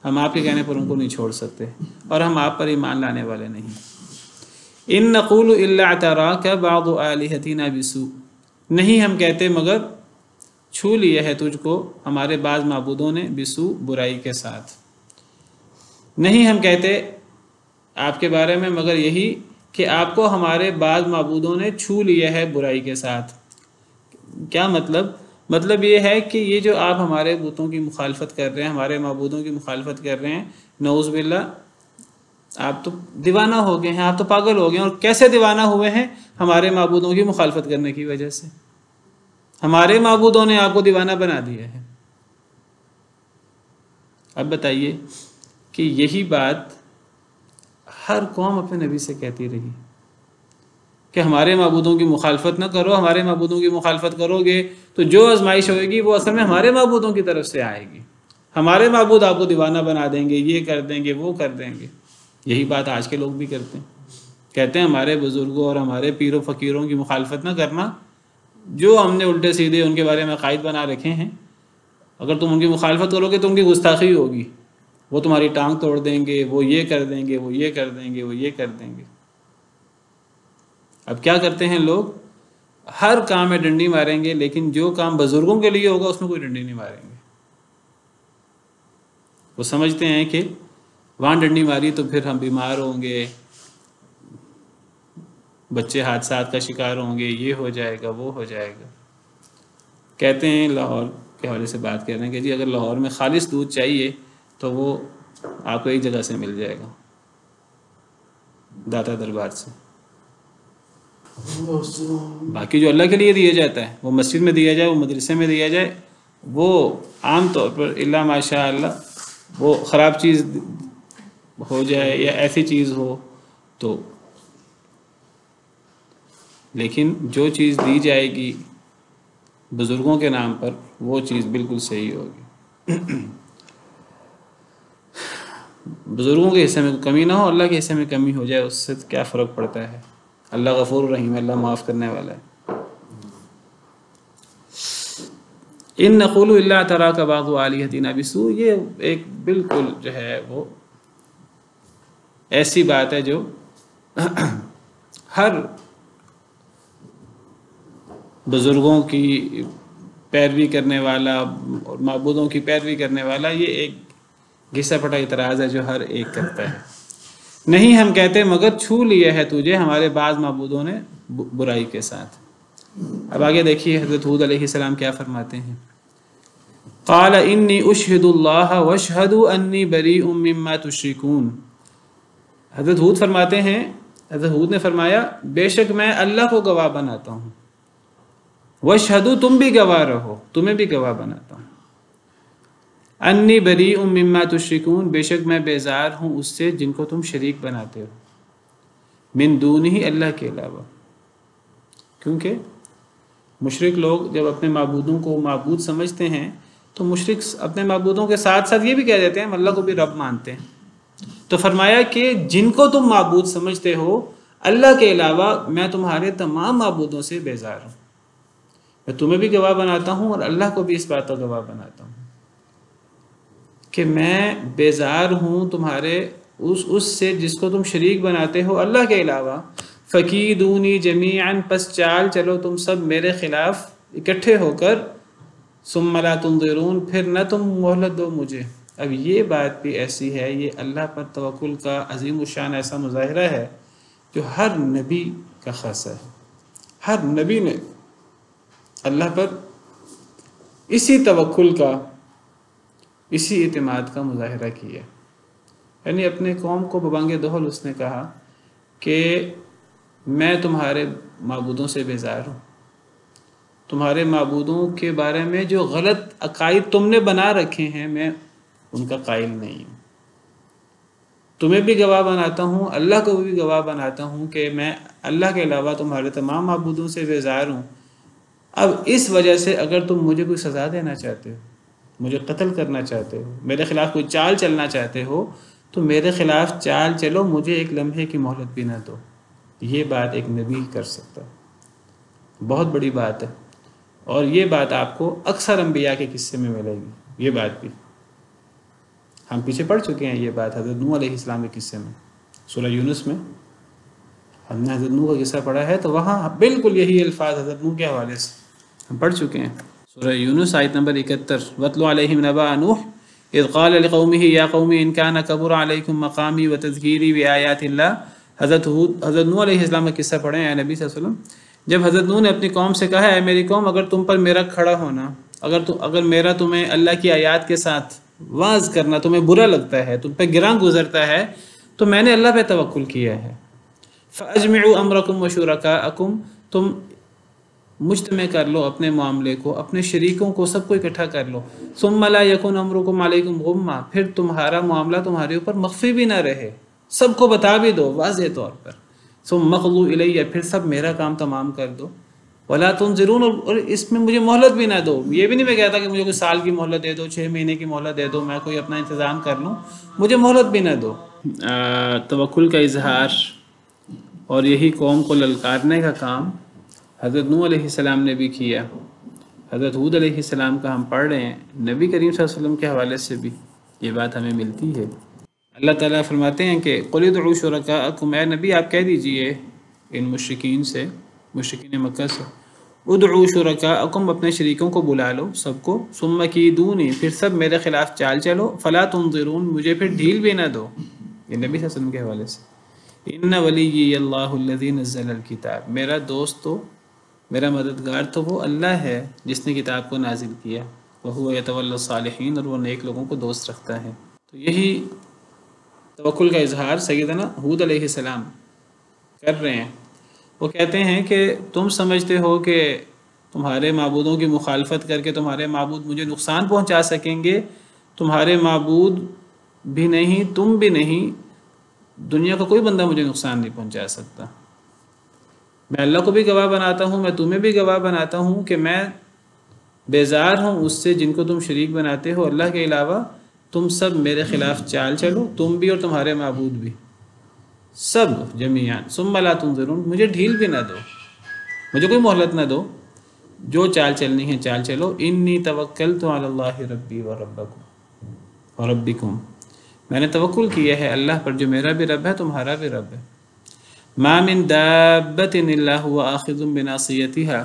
ہم آپ کے کہنے پر ان کو نہیں چھوڑ سکتے اور ہم آپ پر ایمان لانے والے نہیں. ان نقول الا اعتراک بعض آلہتنا بسوء، نہیں ہم کہتے مگر چھو لیا ہے تجھ کو ہمارے بعض معبودوں نے بسوء، برائی کے ساتھ. نہیں ہم کہتے آپ کے بارے میں مگر یہی کہ آپ کو ہمارے بعض معبودوں نے چھو لیا ہے برائی کے ساتھ. کیا مطلب یہ ہے کہ یہ جو آپ ہمارے بتوں کی مخالفت کر رہے ہیں، ہمارے معبودوں کی مخالفت کر رہے ہیں، نعوذ باللہ آپ تو دیوانہ ہو گئے ہیں، آپ تو پاگل ہو گئے ہیں. اور کیسے دیوانہ ہوئے ہیں؟ ہمارے معبودوں کی مخالفت کرنے کی وجہ سے. ہمارے معبودوں نے آپ کو دیوانہ بنا دیا ہے. اب بتائیے کہ یہی بات ہر قوم اپنے نبی سے کہتی رہی کہ ہمارے معبودوں کی مخالفت نہ کرو، ہمارے معبودوں کی مخالفت کرو گے تو جو آزمائش ہوئے گی وہ اصل میں ہمارے معبودوں کی طرف سے آئے گی. ہمارے معبود آپ کو دیوانہ بنا دیں گے، یہ کر دیں گے، وہ کر دیں گے. یہی بات آج کے لوگ بھی کرتے ہیں. کہتے ہیں ہمارے بزرگوں اور ہمارے پیر و فقیروں کی مخالفت نہ کرنا، جو ہم نے الٹے سیدھے ان کے بارے میں عقائد بنا رکھے ہیں، اگر تم ان کی مخالفت کرو گے تو ان کی گستاخی ہوگی، وہ تمہاری ٹانگ توڑ دیں گے، وہ یہ کر دیں گے، وہ یہ کر دیں گے، وہ یہ کر دیں گے. اب کیا کرتے ہیں لوگ؟ ہر کام میں ڈنڈی ماریں گے، لیکن جو کام بزرگوں کے لیے ہوگا اس میں کوئی ڈنڈی نہیں ماریں گے. وہ سمجھتے ہیں کہ وہاں ڈنڈی ماری تو پھر ہم بیمار ہوں گے، بچے حادثات کا شکار ہوں گے، یہ ہو جائے گا، وہ ہو جائے گا. کہتے ہیں لاہور کے حوالے سے بات کر رہے ہیں کہ جی اگر لاہور میں خالص دودھ چاہیے تو وہ آپ کو ایک جگہ سے مل جائے گا، داتا دربار سے. باقی جو اللہ کے لیے دیا جاتا ہے، وہ مسجد میں دیا جائے، وہ مدرسے میں دیا جائے، وہ عام طور پر الا ماشاء اللہ وہ خراب چیز ہو جائے یا ایسی چیز ہو تو، لیکن جو چیز دی جائے گی بزرگوں کے نام پر وہ چیز بالکل صحیح ہوگی. بزرگوں کے حصے میں کمی نہ ہو، اللہ کے حصے میں کمی ہو جائے، اس سے کیا فرق پڑتا ہے؟ اللہ غفور رحیم، اللہ معاف کرنے والا ہے. ان نقول الا تراک بعض آلہتنا بسوء، یہ ایک بالکل جو ہے وہ ایسی بات ہے جو ہر بزرگوں کی پیروی کرنے والا اور معبودوں کی پیروی کرنے والا، یہ ایک گھسا پٹا اعتراض ہے جو ہر ایک کرتا ہے. نہیں ہم کہتے مگر چھو لیا ہے تجھے ہمارے بعض معبودوں نے برائی کے ساتھ. اب آگے دیکھیے حضرت ہود علیہ السلام کیا فرماتے ہیں. قال انی اشہد اللہ واشہد انی بریء مما تشرکون. حضرت ہود فرماتے ہیں، حضرت ہود نے فرمایا بے شک میں اللہ کو گواہ بناتا ہوں، واشہدو تم بھی گواہ رہو، تمہیں بھی گواہ بناتا ہوں، انی بریء مما تشرکون، بے شک میں بیزار ہوں اس سے جن کو تم شریک بناتے ہو، من دونہ، اللہ کے علاوہ. کیونکہ مشرک لوگ جب اپنے معبودوں کو معبود سمجھتے ہیں تو مشرک اپنے معبودوں کے ساتھ ساتھ یہ بھی کہہ دیتے ہیں ہم اللہ کو بھی رب مانتے ہیں. تو فرمایا کہ جن کو تم معبود سمجھتے ہو اللہ کے علاوہ میں تمہارے تمام معبودوں سے بیزار ہوں. میں تمہیں بھی گواہ بناتا ہوں اور اللہ کو بھی اس بات کا گواہ بناتا ہوں کہ میں بیزار ہوں تمہارے اس سے جس کو تم شریک بناتے ہو اللہ کے علاوہ. فکیدونی جمیعا، پس چال چلو تم سب میرے خلاف اکٹھے ہو کر، ثم لا تنظرون، پھر نہ تم مہلت دو مجھے. اب یہ بات بھی ایسی ہے، یہ اللہ پر توکل کا عظیم الشان ایسا مظاہرہ ہے جو ہر نبی کا خاصہ ہے۔ ہر نبی نے اللہ پر اسی توکل کا، اسی اعتماد کا مظاہرہ کیا، یعنی اپنے قوم کو ببانگ دہل اس نے کہا کہ میں تمہارے معبودوں سے بیزار ہوں، تمہارے معبودوں کے بارے میں جو غلط عقائد تم نے بنا رکھے ہیں میں ان کا قائل نہیں ہوں، تمہیں بھی گواہ بناتا ہوں، اللہ کو بھی گواہ بناتا ہوں کہ میں اللہ کے علاوہ تمہارے تمام معبودوں سے بیزار ہوں۔ اب اس وجہ سے اگر تم مجھے کوئی سزا دینا چاہتے ہو، مجھے قتل کرنا چاہتے ہو، میرے خلاف کوئی چال چلنا چاہتے ہو، تو میرے خلاف چال چلو، مجھے ایک لمحے کی مہلت بھی نہ دو۔ یہ بات ایک نبی کر سکتا ہے، بہت بڑی بات ہے، اور یہ بات آپ کو اکثر انبیاء کے قصے میں ملے گی۔ یہ بات بھی ہم پیچھے پڑھ چکے ہیں، یہ بات حضرت نوح علیہ السلام کے قصے میں، سورہ یونس میں ہم نے حضرت نوح کا قصہ پڑھا ہے، تو وہاں بالکل یہی الفاظ حضرت نوح کے حوالے سے ہم پڑھ چکے ہیں۔ سورہ یونس آیت نمبر 71، وَاتْلُ عَلَيْهِمْ نَبَأَ نُوحٍ إِذْ قَالَ لِقَوْمِهِ يَا قَوْمِ إِنْ كَانَ كَبُرَ عَلَيْكُمْ مَقَامِي وَتَذْكِيرِي بِآيَاتِ اللَّهِ۔ حضرت نوح علیہ السلام کا قصہ پڑھیں اے نبی صلی اللہ علیہ وسلم، جب حضرت نوح نے اپنی قوم سے کہا، اے میری قوم، اگر تم پر میرا کھڑا ہونا، اگر میرا تمہیں اللہ کی آیات کے ساتھ واعظ کرنا تمہیں برا لگتا ہے، تم پہ گراں گزرتا ہے، تو میں نے اللہ پہ توکل کیا ہے۔ فَأَجْمِعُوا أَمْرَكُمْ وَشُرَكَاءَكُمْ، تم مجتمع کر لو اپنے معاملے کو، اپنے شریکوں کو، سب کو اکٹھا کر لو۔ ثُمَّ لَا يَكُنْ أَمْرُكُمْ عَلَيْكُمْ غُمًّا، پھر تمہارا معاملہ تمہارے اوپر مخفی بھی نہ رہے، سب کو بتا بھی دو واضح طور پر۔ ثُمَّ اقْضُوا إِلَيَّ، پھر سب میرا کام تمام کر دو۔ وَلَا تُنظِرُونَ، اور اس میں مجھے مہلت بھی نہ دو۔ یہ بھی نہیں میں کہتا کہ مجھے کوئی سال کی مہلت دے دو، 6 مہینے کی مہلت دے دو، میں کوئی اپنا انتظام کر لوں، مجھے مہلت بھی نہ دو۔ توکل کا اظہار اور یہی قوم کو للکارنے کا کام حضرت نوح علیہ السلام نے بھی کیا۔ حضرت ہود علیہ السلام کا ہم پڑھ رہے ہیں، نبی کریم صلی اللہ علیہ وسلم کے حوالے سے بھی یہ بات ہمیں ملتی ہے۔ اللہ تعالیٰ فرماتے ہیں کہ قُلِ ادْعُوا شُرَكَاءَكُمْ، اے نبی آپ کہہ دیجئے ان مشرکین سے، مشرکین مکہ سے، ادعوا شرکاءکم، اپنے شریکوں کو بلا لو سب کو، ثم کیدونی، پھر سب میرے خلاف چال چلو، فلا تنظرون، مجھے پھر ڈھیل بھی نہ دو۔ یہ نبی صلی اللہ علیہ وسلم کے حوالے سے۔ ان ولی اللہ الذی نزل الکتاب، میرا دوست تو، میرا مددگار تو وہ اللہ ہے جس نے کتاب کو نازل کیا، وہو یتولی الصالحین، اور وہ نیک لوگوں کو دوست رکھتا ہے۔ تو یہی توکل کا اظہار سیدنا ہود علیہ السلام کر رہے ہیں۔ وہ کہتے ہیں کہ تم سمجھتے ہو کہ تمہارے معبودوں کی مخالفت کر کے تمہارے معبود مجھے نقصان پہنچا سکیں گے، تمہارے معبود بھی نہیں، تم بھی نہیں، دنیا کا کوئی بندہ مجھے نقصان نہیں پہنچا سکتا۔ میں اللہ کو بھی گواہ بناتا ہوں، میں تمہیں بھی گواہ بناتا ہوں کہ میں بیزار ہوں اس سے جن کو تم شریک بناتے ہو اللہ کے علاوہ۔ تم سب میرے خلاف چال چلو، تم بھی اور تمہارے معبود بھی، سب جمیعاً۔ ثم لا تنظرون، مجھے ڈھیل بھی نہ دو، مجھے کوئی مہلت نہ دو، جو چال چلنی ہے چال چلو۔ انی توکلت علی اللہ ربی وربکم وربکم، میں نے توکل کیا ہے اللہ پر جو میرا بھی رب ہے تمہارا بھی رب ہے۔ ما من دابۃ الا هو آخذ بناصیتها،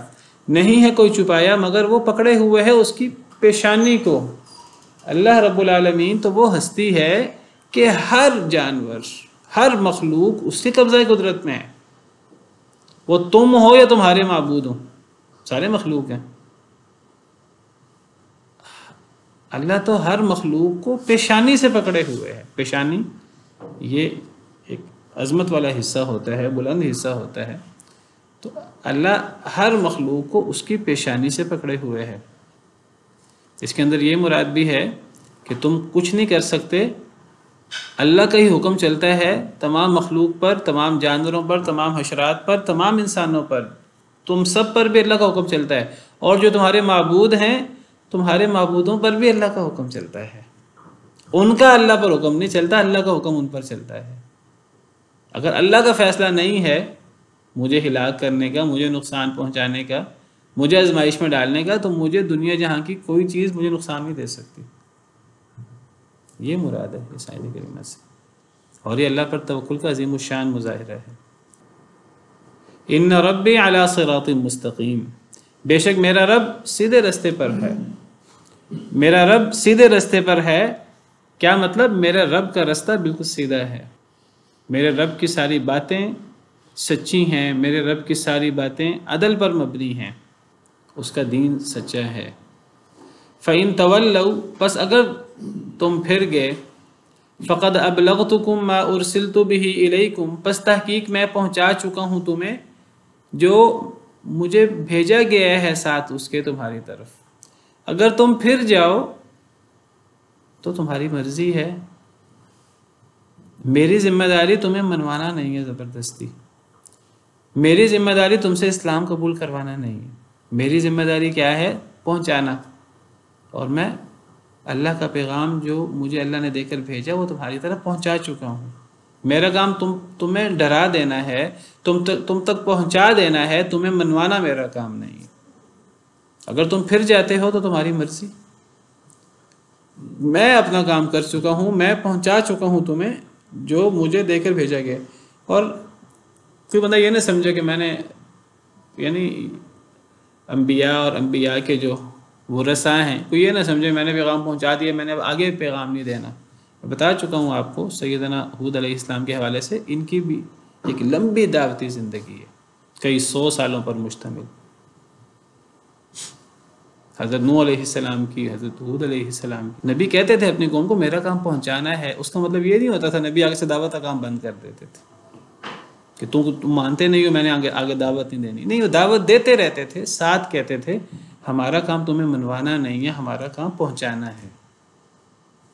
نہیں ہے کوئی چھپایا مگر وہ پکڑے ہوئے ہے اس کی پیشانی کو۔ اللہ رب العالمین تو وہ ہستی ہے کہ ہر جانور، ہر مخلوق اس کے قبضہ قدرت میں ہے، وہ تم ہو یا تمہارے معبود ہو، سارے مخلوق ہیں۔ اللہ تو ہر مخلوق کو پیشانی سے پکڑے ہوئے ہے۔ پیشانی یہ ایک عظمت والا حصہ ہوتا ہے، بلند حصہ ہوتا ہے، تو اللہ ہر مخلوق کو اس کی پیشانی سے پکڑے ہوئے ہے۔ اس کے اندر یہ مراد بھی ہے کہ تم کچھ نہیں کر سکتے، اللہ کا ہی حکم چلتا ہے تمام مخلوق پر، تمام جانوروں پر، تمام حشرات پر، تمام انسانوں پر، تم سب پر بھی اللہ کا حکم چلتا ہے، اور جو تمہارے معبود ہیں تمہارے معبودوں پر بھی اللہ کا حکم چلتا ہے۔ ان کا اللہ پر حکم نہیں چلتا، اللہ کا حکم ان پر چلتا ہے۔ اگر اللہ کا فیصلہ نہیں ہے مجھے ہلاک کرنے کا، مجھے نقصان پہنچانے کا، مجھے آزمائش میں ڈالنے کا، تو مجھے دنیا جہاں کی کوئی چیز مجھے نقصان نہیں دے سکتی۔ یہ مراد ہے اس آیت کریمہ سے، اور یہ اللہ پر توکل کا عظیم الشان مظاہرہ ہے۔ ان ربی علی صراط مستقیم، بے شک میرا رب سیدھے رستے پر ہے۔ میرا رب سیدھے رستے پر ہے، کیا مطلب؟ میرے رب کا رستہ بالکل سیدھا ہے، میرے رب کی ساری باتیں سچی ہیں، میرے رب کی ساری باتیں عدل پر مبنی ہیں، اس کا دین سچا ہے۔ فَإِن تَوَلَّوْا، پس اگر تم پھر گئے، فَقَدْ أَبْلَغْتُكُمْ مَا أُرْسِلْتُ بِهِ إِلَيْكُمْ، پس تحقیق میں پہنچا چکا ہوں تمہیں جو مجھے بھیجا گیا ہے ساتھ اس کے تمہاری طرف۔ اگر تم پھر جاؤ تو تمہاری مرضی ہے، میری ذمہ داری تمہیں منوانا نہیں ہے زبردستی، میری ذمہ داری تم سے اسلام قبول کروانا نہیں ہے، میری ذمہ داری کیا ہے؟ پہنچانا، اور میں اللہ کا پیغام جو مجھے اللہ نے دے کر بھیجا وہ تمہاری طرف پہنچا چکا ہوں۔ میرا کام تمہیں ڈرا دینا ہے، تم تک پہنچا دینا ہے، تمہیں منوانا میرا کام نہیں ہے۔ اگر تم پھر جاتے ہو تو تمہاری مرضی، میں اپنا کام کر چکا ہوں، میں پہنچا چکا ہوں تمہیں جو مجھے دے کر بھیجا گیا۔ اور کوئی بندہ یہ نہ سمجھے کہ میں نے یعنی انبیاء اور انبیاء کے جو ورثاء ہیں، کوئی یہ نہ سمجھے میں نے پیغام پہنچا دیا، میں نے اب آگے پیغام نہیں دینا۔ میں بتا چکا ہوں آپ کو سیدنا ہود علیہ السلام کے حوالے سے، ان کی بھی ایک لمبی دعوتی زندگی ہے، کئی 100 سالوں پر مشتمل۔ حضرت نوح علیہ السلام کی، حضرت ہود علیہ السلام کی، نبی کہتے تھے اپنی قوم کو میرا کام پہنچانا ہے، اس کا مطلب یہ نہیں ہوتا تھا نبی آگے سے دعوت کا کام بند کر دیتے تھے کہ تم مانتے نہیں ہو، میں نے آگے دعوت نہیں دینی، نہیں، وہ دعوت دیتے رہتے تھے، ساتھ کہتے تھے ہمارا کام تمہیں منوانا نہیں ہے، ہمارا کام پہنچانا ہے،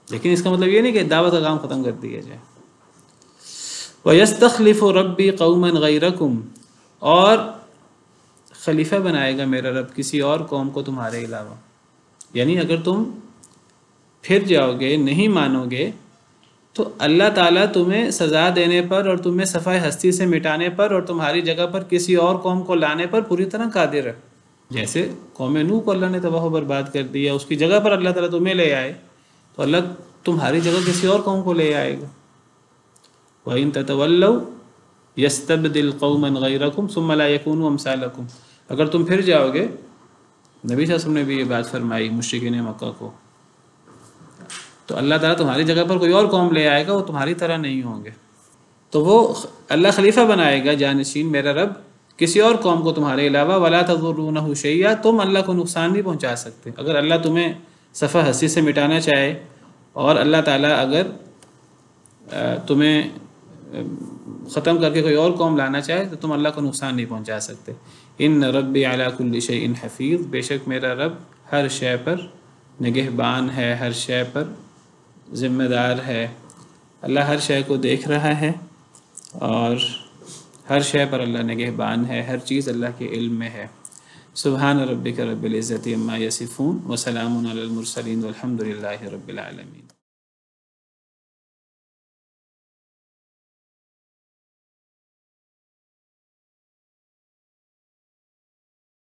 لیکن اس کا مطلب یہ نہیں کہ دعوت کا کام ختم کر دیا جائے۔ وَيَسْتَخْلِفُ رَبِّي قَوْمًا غَيْرَكُمْ، اور خلیفہ بنائے گا میرا رب کسی اور قوم کو تمہارے علاوہ، یعنی اگر تم پھر جاؤ گے، نہیں مانو گے، تو اللہ تعالیٰ تمہیں سزا دینے پر اور تمہیں صفحہ ہستی سے مٹانے پر اور تمہاری جگہ پر کسی اور قوم کو لانے پر پوری طرح قادر ہے۔ جیسے قوم نوح کو اللہ نے تباہ و برباد کر دیا، اس کی جگہ پر اللہ تعالیٰ تمہیں لے آئے، تو اللہ تمہاری جگہ کسی اور قوم کو لے آئے گا۔ وَإِن تَتَوَلَّوْا يَسْتَبْدِلْ قَوْمًا غَيْرَكُمْ ثُمَّ لَا يَكُونُوا أَمْثَالَكُمْ، اگر تم پھر جاؤ گے، نبی صلی اللہ علیہ وسلم نے بھی یہ بات فرمائی مشرکین مکہ کو، تو اللہ تعالیٰ تمہاری جگہ پر کوئی اور قوم لے آئے گا، وہ تمہاری طرح نہیں ہوں گے، تو وہ اللہ خلیفہ بنائے گا جانشین میرا رب کسی اور قوم کو تمہارے علاوہ۔ وَلَا تَضُرُّونَهُ شَيْئًا، تم اللہ کو نقصان نہیں پہنچا سکتے۔ اگر اللہ تمہیں صفحہ ہستی سے مٹانا چاہے اور اللہ تعالیٰ اگر تمہیں ختم کر کے کوئی اور قوم لانا چاہے تو تم اللہ کو نقصان نہیں پہنچا سکتے۔ ان ربی علی کل شیء حفیظ، بے شک میرا رب ہر شے پر نگہبان ہے، ہر شے پر ذمہ دار ہے۔ اللہ ہر شے کو دیکھ رہا ہے اور ہر شے پر اللہ نگہبان ہے، ہر چیز اللہ کے علم میں ہے۔ سبحان ربک رب العزت عما یصفون وسلام علی المرسلین والحمد للہ رب العالمین۔